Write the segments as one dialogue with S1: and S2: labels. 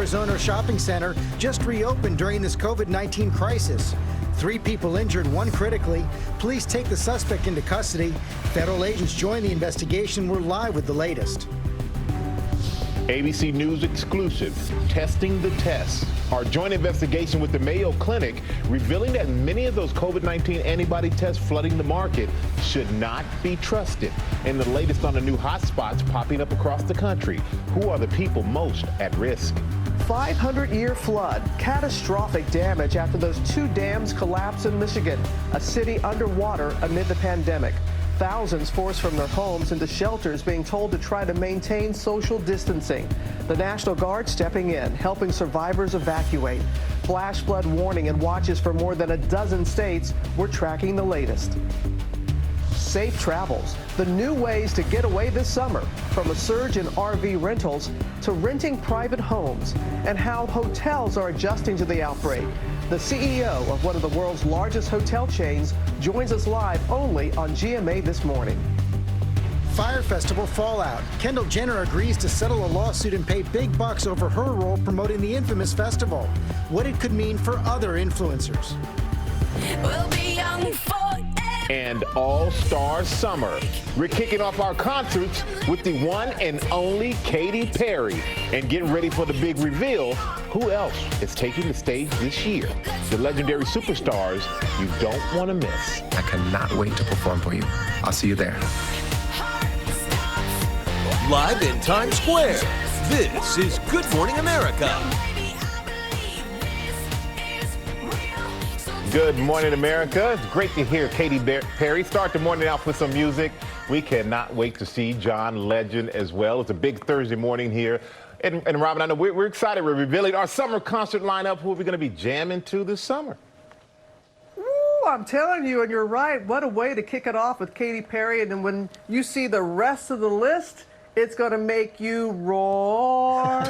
S1: Arizona shopping center just reopened during this COVID-19 crisis. 3 people injured, 1 critically. Police take the suspect into custody. Federal agents join the investigation. We're live with the latest.
S2: ABC News exclusive, Testing the Tests. Our joint investigation with the Mayo Clinic revealing that many of those COVID-19 antibody tests flooding the market should not be trusted. And the latest on the new hotspots popping up across the country. Who are the people most at risk?
S3: 500-year flood, catastrophic damage after those 2 dams collapsed in Michigan, a city underwater amid the pandemic. Thousands forced from their homes into shelters, being told to try to maintain social distancing. The National Guard stepping in, helping survivors evacuate. Flash flood warning and watches for more than a dozen states. We're tracking the latest. Safe travels, the new ways to get away this summer, from a surge in RV rentals to renting private homes, and how hotels are adjusting to the outbreak. The CEO of one of the world's largest hotel chains joins us live only on GMA This Morning.
S1: Fire Festival fallout. Kendall Jenner agrees to settle a lawsuit and pay big bucks over her role promoting the infamous festival. What it could mean for other influencers.
S4: We'll be young forever.
S2: And All-Star Summer. We're kicking off our concerts with the one and only Katy Perry. And getting ready for the big reveal, who else is taking the stage this year? The legendary superstars you don't want to miss.
S5: I cannot wait to perform for you. I'll see you there.
S6: Live in Times Square, this is Good Morning America.
S2: Good morning, America. It's great to hear Katy Perry start the morning out with some music. We cannot wait to see John Legend as well. It's a big Thursday morning here. And Robin, I know we're excited. We're revealing our summer concert lineup. Who are we going to be jamming to this summer?
S3: Ooh, I'm telling you, and you're right. What a way to kick it off with Katy Perry. And then when you see the rest of the list, it's going to make you roar.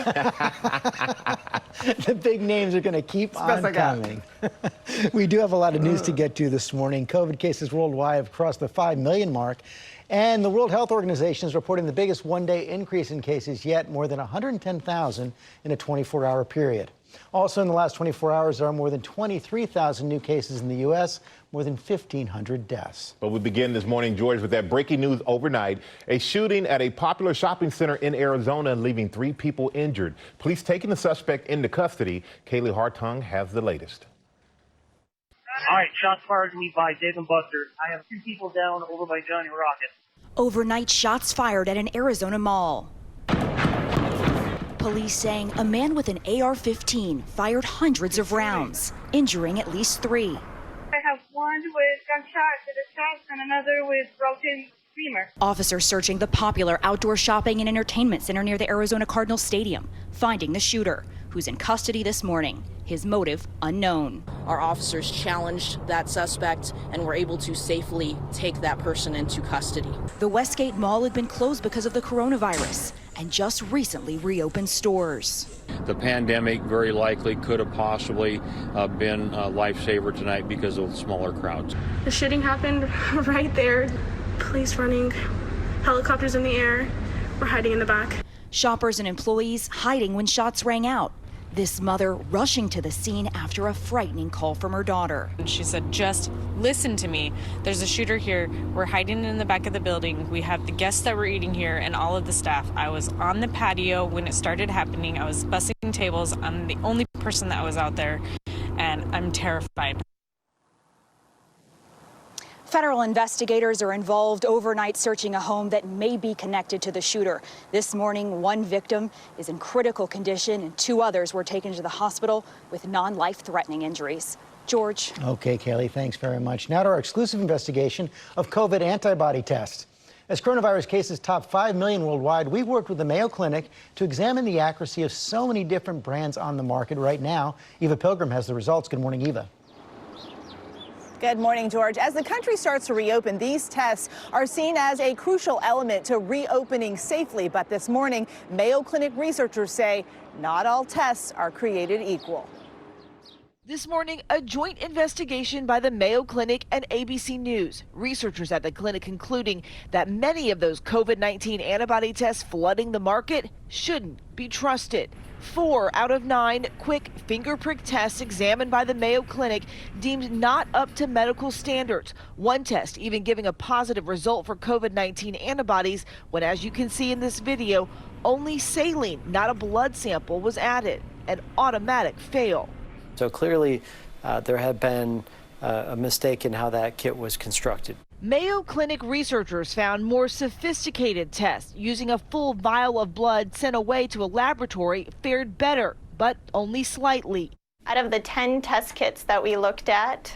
S1: The big names are going to keep on coming. We do have a lot of news to get to this morning. COVID cases worldwide have crossed the 5 million mark. And the World Health Organization is reporting the biggest one-day increase in cases yet, more than 110,000 in a 24-hour period. Also in the last 24 hours, there are more than 23,000 new cases in the U.S., more than 1,500 deaths.
S2: But we begin this morning, George, with that breaking news overnight. A shooting at a popular shopping center in Arizona, leaving 3 people injured. Police taking the suspect into custody. Kaylee Hartung has the latest.
S7: All right, shots fired to me by Dave & Buster's. I have 2 people down over by Johnny Rocket.
S4: Overnight shots fired at an Arizona mall. Police saying a man with an AR-15 fired hundreds of rounds, injuring at least 3.
S8: I have one with gunshot to the chest and another with broken femur.
S4: Officers searching the popular outdoor shopping and entertainment center near the Arizona Cardinals Stadium, finding the shooter, who's in custody this morning. His motive unknown.
S9: Our officers challenged that suspect and were able to safely take that person into custody.
S4: The Westgate Mall had been closed because of the coronavirus and just recently reopened stores.
S10: The pandemic very likely could have possibly been a lifesaver tonight because of the smaller crowds.
S8: The shooting happened right there. Police running, helicopters in the air. We're hiding in the back.
S4: Shoppers and employees hiding when shots rang out. This mother rushing to the scene after a frightening call from her daughter.
S11: She said, just listen to me. There's a shooter here. We're hiding in the back of the building. We have the guests that were eating here and all of the staff. I was on the patio when it started happening. I was bussing tables. I'm the only person that was out there, and I'm terrified.
S4: Federal investigators are involved overnight searching a home that may be connected to the shooter. This morning, 1 victim is in critical condition and 2 others were taken to the hospital with non-life-threatening injuries. George.
S1: Okay, Kaylee, thanks very much. Now to our exclusive investigation of COVID antibody tests. As coronavirus cases top 5 million worldwide, we've worked with the Mayo Clinic to examine the accuracy of so many different brands on the market right now. Eva Pilgrim has the results. Good morning, Eva.
S12: Good morning, George. As the country starts to reopen, these tests are seen as a crucial element to reopening safely. But this morning, Mayo Clinic researchers say not all tests are created equal.
S13: This morning, a joint investigation by the Mayo Clinic and ABC News. Researchers at the clinic concluding that many of those COVID-19 antibody tests flooding the market shouldn't be trusted. 4 out of 9 quick finger prick tests examined by the Mayo Clinic deemed not up to medical standards. One test even giving a positive result for COVID-19 antibodies when, as you can see in this video, only saline, not a blood sample, was added. An automatic fail.
S14: So clearly there had been a mistake in how that kit was constructed.
S13: Mayo Clinic researchers found more sophisticated tests using a full vial of blood sent away to a laboratory fared better, but only slightly.
S15: Out of the 10 test kits that we looked at,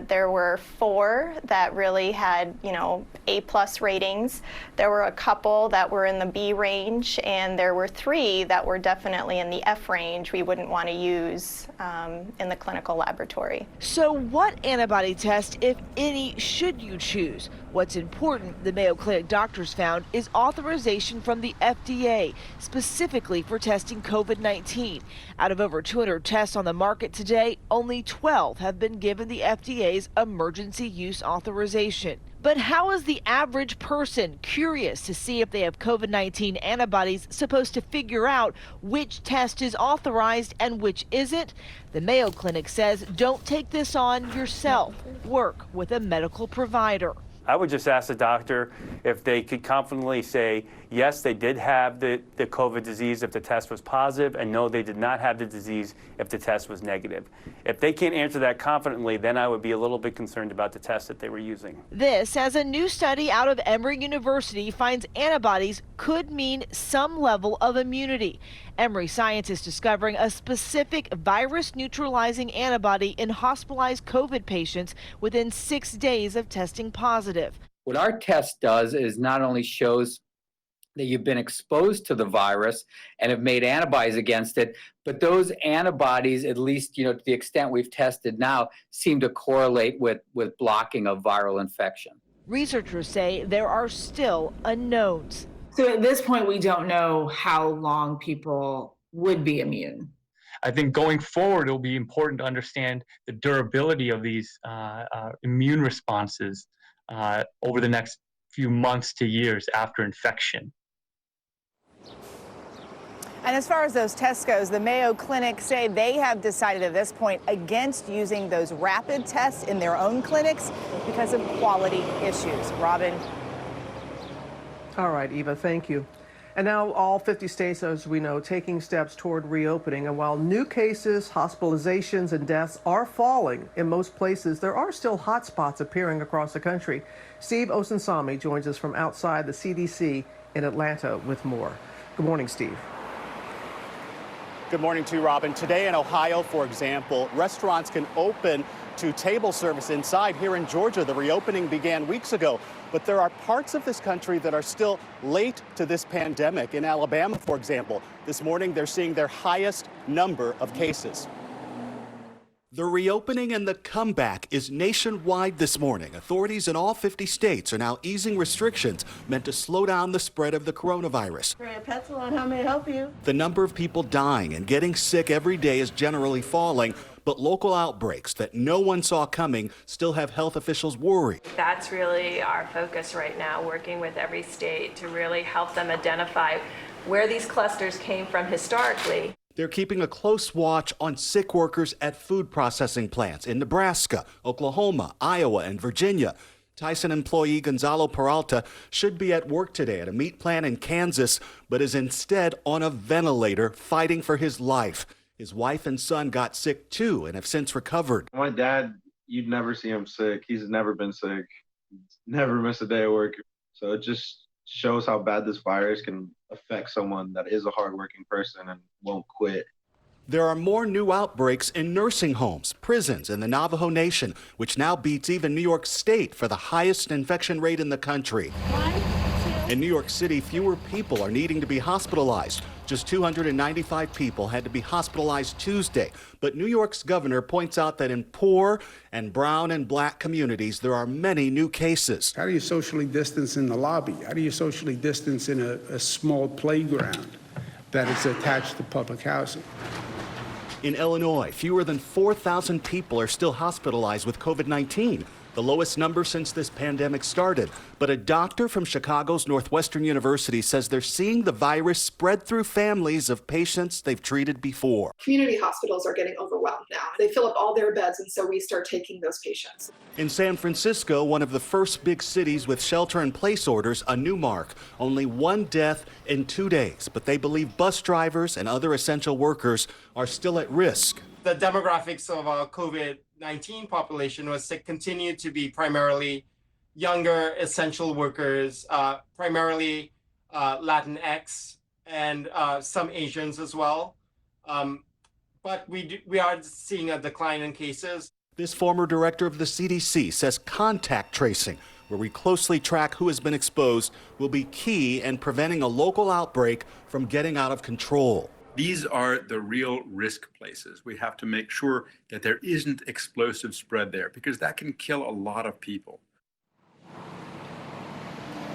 S15: there were 4 that really had, A+ ratings. There were a couple that were in the B range, and there were 3 that were definitely in the F range we wouldn't want to use in the clinical laboratory.
S13: So what antibody test, if any, should you choose? What's important, the Mayo Clinic doctors found, is authorization from the FDA, specifically for testing COVID-19. Out of over 200 tests on the market today, only 12 have been given the FDA's emergency use authorization. But how is the average person curious to see if they have COVID-19 antibodies supposed to figure out which test is authorized and which isn't? The Mayo Clinic says don't take this on yourself. Work with a medical provider.
S16: I would just ask the doctor if they could confidently say, yes, they did have the COVID disease if the test was positive, and no, they did not have the disease if the test was negative. If they can't answer that confidently, then I would be a little bit concerned about the test that they were using.
S13: This, as a new study out of Emory University finds antibodies could mean some level of immunity. Emory scientists discovering a specific virus-neutralizing antibody in hospitalized COVID patients within 6 days of testing positive.
S17: What our test does is not only shows that you've been exposed to the virus and have made antibodies against it, but those antibodies, at least to the extent we've tested now, seem to correlate with blocking of viral infection.
S13: Researchers say there are still unknowns.
S18: So at this point, we don't know how long people would be immune.
S19: I think going forward, it'll be important to understand the durability of these immune responses over the next few months to years after infection.
S12: And as far as those tests goes, the Mayo Clinic say they have decided at this point against using those rapid tests in their own clinics because of quality issues. Robin.
S3: All right, Eva, thank you. And now all 50 states, as we know, taking steps toward reopening. And while new cases, hospitalizations, and deaths are falling in most places, there are still hot spots appearing across the country. Steve Osunsami joins us from outside the CDC in Atlanta with more. Good morning, Steve.
S20: Good morning to you, Robin. Today in Ohio, for example, restaurants can open to table service inside. Here in Georgia, the reopening began weeks ago. But there are parts of this country that are still late to this pandemic. In Alabama, for example, this morning they're seeing their highest number of cases.
S21: The reopening and the comeback is nationwide this morning. Authorities in all 50 states are now easing restrictions meant to slow down the spread of the coronavirus.
S22: How may I help you?
S21: The number of people dying and getting sick every day is generally falling, but local outbreaks that no one saw coming still have health officials worried.
S23: That's really our focus right now, working with every state to really help them identify where these clusters came from historically.
S21: They're keeping a close watch on sick workers at food processing plants in Nebraska, Oklahoma, Iowa, and Virginia. Tyson employee Gonzalo Peralta should be at work today at a meat plant in Kansas, but is instead on a ventilator fighting for his life. His wife and son got sick too and have since recovered.
S24: My dad, you'd never see him sick. He's never been sick. Never missed a day of work. So it just shows how bad this virus can affect someone that is a hardworking person and won't quit.
S21: There are more new outbreaks in nursing homes, prisons, and the Navajo Nation, which now beats even New York State for the highest infection rate in the country. In New York City, fewer people are needing to be hospitalized. Just 295 people had to be hospitalized Tuesday. But New York's governor points out that in poor and brown and black communities, there are many new cases.
S25: How do you socially distance in the lobby? How do you socially distance in a small playground that is attached to public housing?
S21: In Illinois, fewer than 4,000 people are still hospitalized with COVID-19. the lowest number since this pandemic started. But a doctor from Chicago's Northwestern University says they're seeing the virus spread through families of patients they've treated before.
S2: Community hospitals are getting overwhelmed now. They fill up all their beds, and so we start taking those patients.
S21: In San Francisco, one of the first big cities with shelter-in-place orders, a new mark. Only one death in 2 days, but they believe bus drivers and other essential workers are still at risk.
S5: The demographics of our COVID-19 population was to continue to be primarily younger essential workers, primarily Latinx and some Asians as well. But we are seeing a decline in cases.
S21: This former director of the CDC says contact tracing, where we closely track who has been exposed, will be key in preventing a local outbreak from getting out of control.
S6: These are the real risk places. We have to make sure that there isn't explosive spread there, because that can kill a lot of people.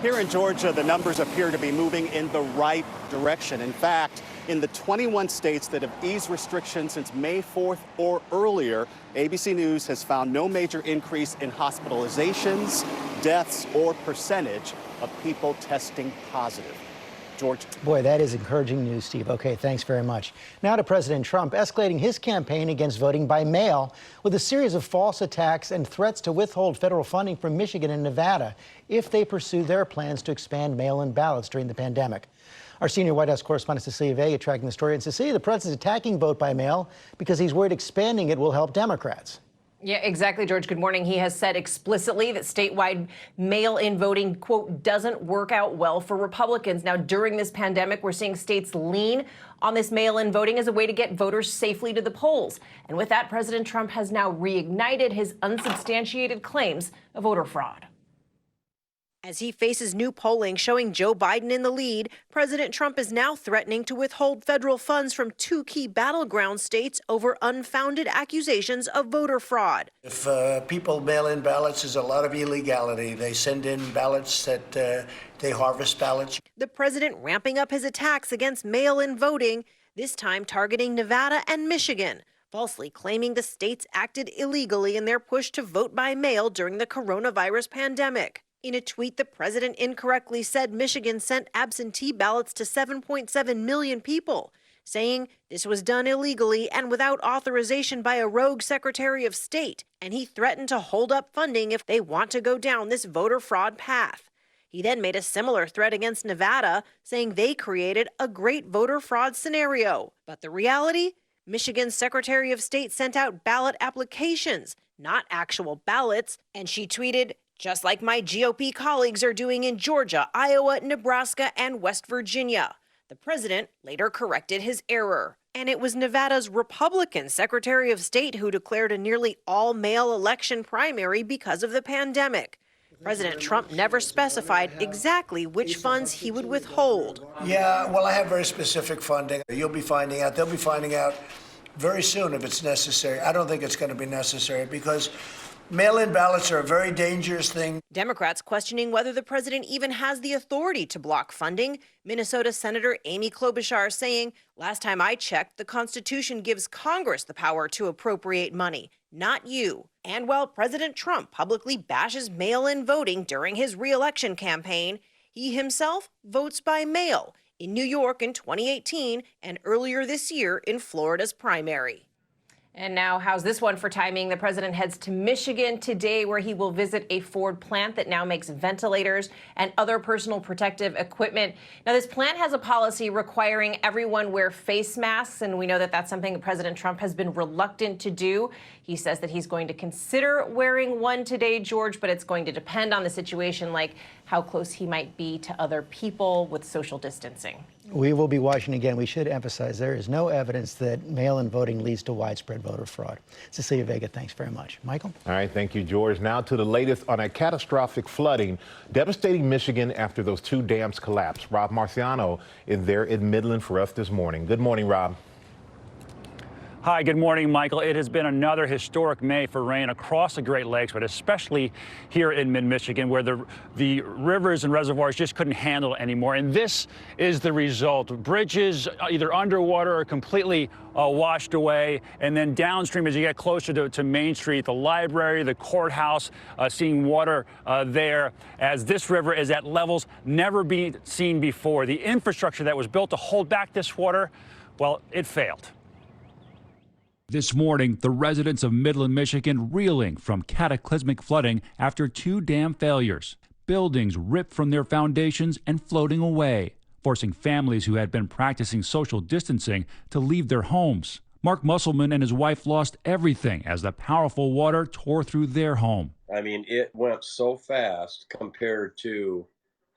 S20: Here in Georgia, the numbers appear to be moving in the right direction. In fact, in the 21 states that have eased restrictions since May 4th or earlier, ABC News has found no major increase in hospitalizations, deaths, or percentage of people testing positive. George.
S1: Boy, that is encouraging news, Steve. Okay, thanks very much. Now to President Trump, escalating his campaign against voting by mail with a series of false attacks and threats to withhold federal funding from Michigan and Nevada if they pursue their plans to expand mail-in ballots during the pandemic. Our senior White House correspondent Cecilia Vega tracking the story. And Cecilia, the president's attacking vote by mail because he's worried expanding it will help Democrats.
S7: Yeah, exactly, George. Good morning. He has said explicitly that statewide mail-in voting, quote, doesn't work out well for Republicans. Now, during this pandemic, we're seeing states lean on this mail-in voting as a way to get voters safely to the polls. And with that, President Trump has now reignited his unsubstantiated claims of voter fraud. As he faces new polling showing Joe Biden in the lead, President Trump is now threatening to withhold federal funds from two key battleground states over unfounded accusations of voter fraud.
S9: If people mail in ballots, there's a lot of illegality. They send in ballots that they harvest ballots.
S7: The president ramping up his attacks against mail-in voting, this time targeting Nevada and Michigan, falsely claiming the states acted illegally in their push to vote by mail during the coronavirus pandemic. In a tweet, the president incorrectly said Michigan sent absentee ballots to 7.7 million people, saying this was done illegally and without authorization by a rogue Secretary of State, and he threatened to hold up funding if they want to go down this voter fraud path. He then made a similar threat against Nevada, saying they created a great voter fraud scenario. But the reality? Michigan's Secretary of State sent out ballot applications, not actual ballots, and she tweeted, "Just like my GOP colleagues are doing in Georgia, Iowa, Nebraska, and West Virginia." The president later corrected his error. And it was Nevada's Republican Secretary of State who declared a nearly all-male election primary because of the pandemic. President Trump never specified exactly which funds he would withhold.
S9: Yeah, well, I have very specific funding. You'll be finding out. They'll be finding out very soon if it's necessary. I don't think it's going to be necessary because mail-in ballots are a very dangerous thing.
S7: Democrats questioning whether the president even has the authority to block funding. Minnesota Senator Amy Klobuchar saying, "Last time I checked, the Constitution gives Congress the power to appropriate money, not you." And while President Trump publicly bashes mail-in voting during his re-election campaign, he himself votes by mail in New York in 2018 and earlier this year in Florida's primary. And now, how's this one for timing? The president heads to Michigan today, where he will visit a Ford plant that now makes ventilators and other personal protective equipment. Now, this plant has a policy requiring everyone wear face masks, and we know that that's something that President Trump has been reluctant to do. He says that he's going to consider wearing one today, George, but it's going to depend on the situation, like how close he might be to other people with social distancing.
S1: We will be watching again. We should emphasize there is no evidence that mail-in voting leads to widespread voter fraud. Cecilia Vega, thanks very much. Michael?
S26: All right, thank you, George. Now to the latest on a catastrophic flooding devastating Michigan after those two dams collapsed. Rob Marciano is there in Midland for us this morning. Good morning, Rob.
S4: Hi, good morning, Michael. It has been another historic May for rain across the Great Lakes, but especially here in mid-Michigan, where the rivers and reservoirs just couldn't handle it anymore. And this is the result. Bridges either underwater or completely washed away. And then downstream, as you get closer to Main Street, the library, the courthouse, seeing water there, as this river is at levels never been seen before. The infrastructure that was built to hold back this water, well, it failed.
S8: This morning, the residents of Midland, Michigan reeling from cataclysmic flooding after 2 dam failures. Buildings ripped from their foundations and floating away, forcing families who had been practicing social distancing to leave their homes. Mark Musselman and his wife lost everything as the powerful water tore through their home.
S10: I mean, it went so fast compared to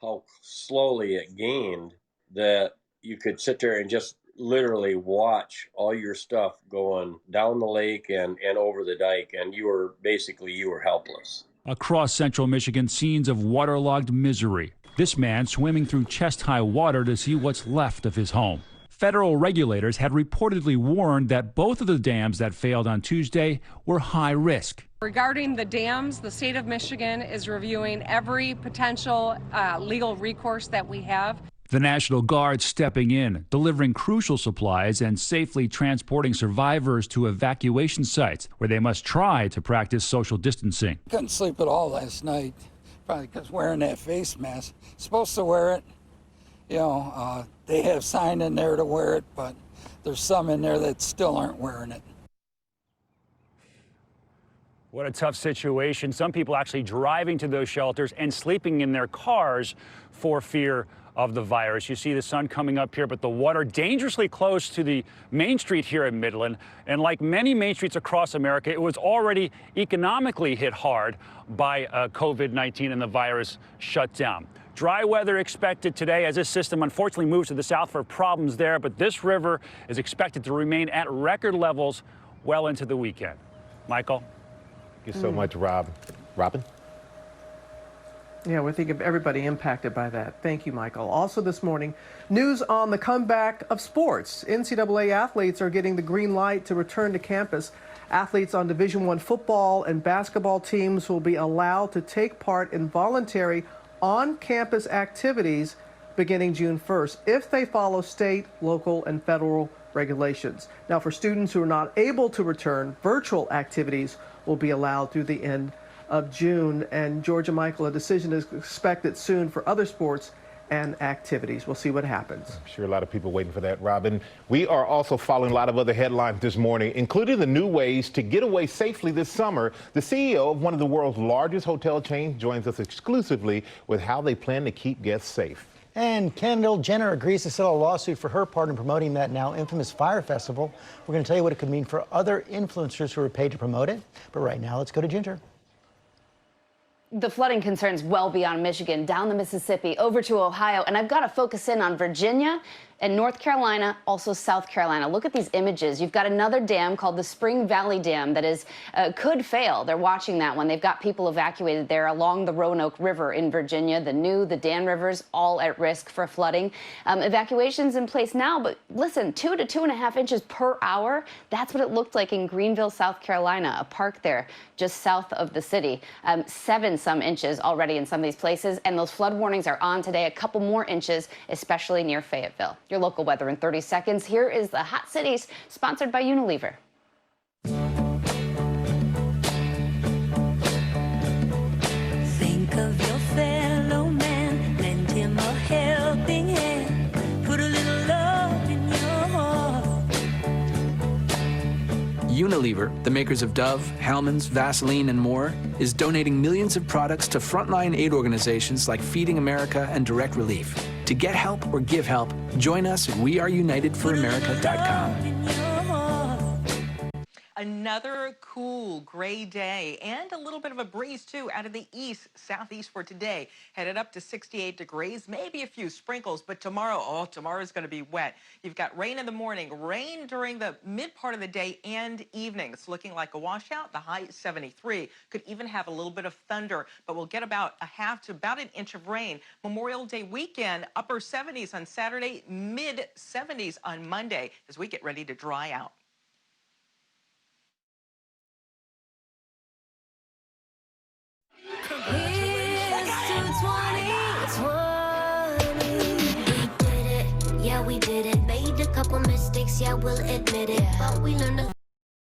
S10: how slowly it gained that you could sit there and just literally watch all your stuff going down the lake and over the dike, and you were helpless.
S8: Across central Michigan, scenes of waterlogged misery. This man swimming through chest-high water to see what's left of his home. Federal regulators had reportedly warned that both of the dams that failed on Tuesday were high risk.
S11: Regarding the dams, the state of Michigan is reviewing every potential legal recourse that we have.
S8: The National Guard stepping in, delivering crucial supplies and safely transporting survivors to evacuation sites where they must try to practice social distancing.
S14: Couldn't sleep at all last night, probably because wearing that face mask. Supposed to wear it, they have sign in there to wear it, but there's some in there that still aren't wearing it.
S4: What a tough situation. Some people actually driving to those shelters and sleeping in their cars for fear of the virus. You see the sun coming up here, but the water dangerously close to the Main Street here in Midland. And like many main streets across America, it was already economically hit hard by COVID-19 and the virus shut down. Dry weather expected today as this system unfortunately moves to the south for problems there, but this river is expected to remain at record levels well into the weekend. Michael?
S26: Thank you so much, Rob. Robin?
S3: Yeah, we think of everybody impacted by that. Thank you, Michael. Also this morning, news on the comeback of sports. NCAA athletes are getting the green light to return to campus. Athletes on Division I football and basketball teams will be allowed to take part in voluntary on-campus activities beginning June 1st if they follow state, local, and federal regulations. Now, for students who are not able to return, virtual activities will be allowed through the end of June. And Georgia, Michael, a decision is expected soon for other sports and activities. We'll see what happens.
S26: I'm sure a lot of people waiting for that, Robin. We are also following a lot of other headlines this morning, including the new ways to get away safely this summer. The CEO of one of the world's largest hotel chains joins us exclusively with how they plan to keep guests safe.
S1: And Kendall Jenner agrees to settle a lawsuit for her part in promoting that now infamous Fyre Festival. We're going to tell you what it could mean for other influencers who are paid to promote it. But right now, let's go to Ginger.
S15: The flooding concerns well beyond Michigan, down the Mississippi, over to Ohio, and I've got to focus in on Virginia and North Carolina, also South Carolina. Look at these images. You've got another dam called the Spring Valley Dam that could fail. They're watching that one. They've got people evacuated there along the Roanoke River in Virginia. The Dan Rivers, all at risk for flooding. Evacuations in place now, but listen, 2 to 2.5 inches per hour. That's what it looked like in Greenville, South Carolina, a park there just south of the city. 7 some inches already in some of these places, and those flood warnings are on today, a couple more inches, especially near Fayetteville. Your local weather in 30 seconds. Here is the Hot Cities, sponsored by Unilever.
S27: Think of your fellow man, lend him a helping hand, put a little love in your heart.
S28: Unilever, the makers of Dove, Hellmann's, Vaseline, and more, is donating millions of products to frontline aid organizations like Feeding America and Direct Relief. To get help or give help, join us at weareunited4america.com.
S29: Another cool gray day and a little bit of a breeze too out of the southeast for today. Headed up to 68 degrees, maybe a few sprinkles, but tomorrow's going to be wet. You've got rain in the morning, rain during the mid part of the day and evening. It's looking like a washout. The high is 73. Could even have a little bit of thunder, but we'll get about a half to about an inch of rain. Memorial Day weekend, upper 70s on Saturday, mid 70s on Monday as we get ready to dry out.
S27: we did it. Made a couple mistakes, yeah, we'll admit it. But we learned a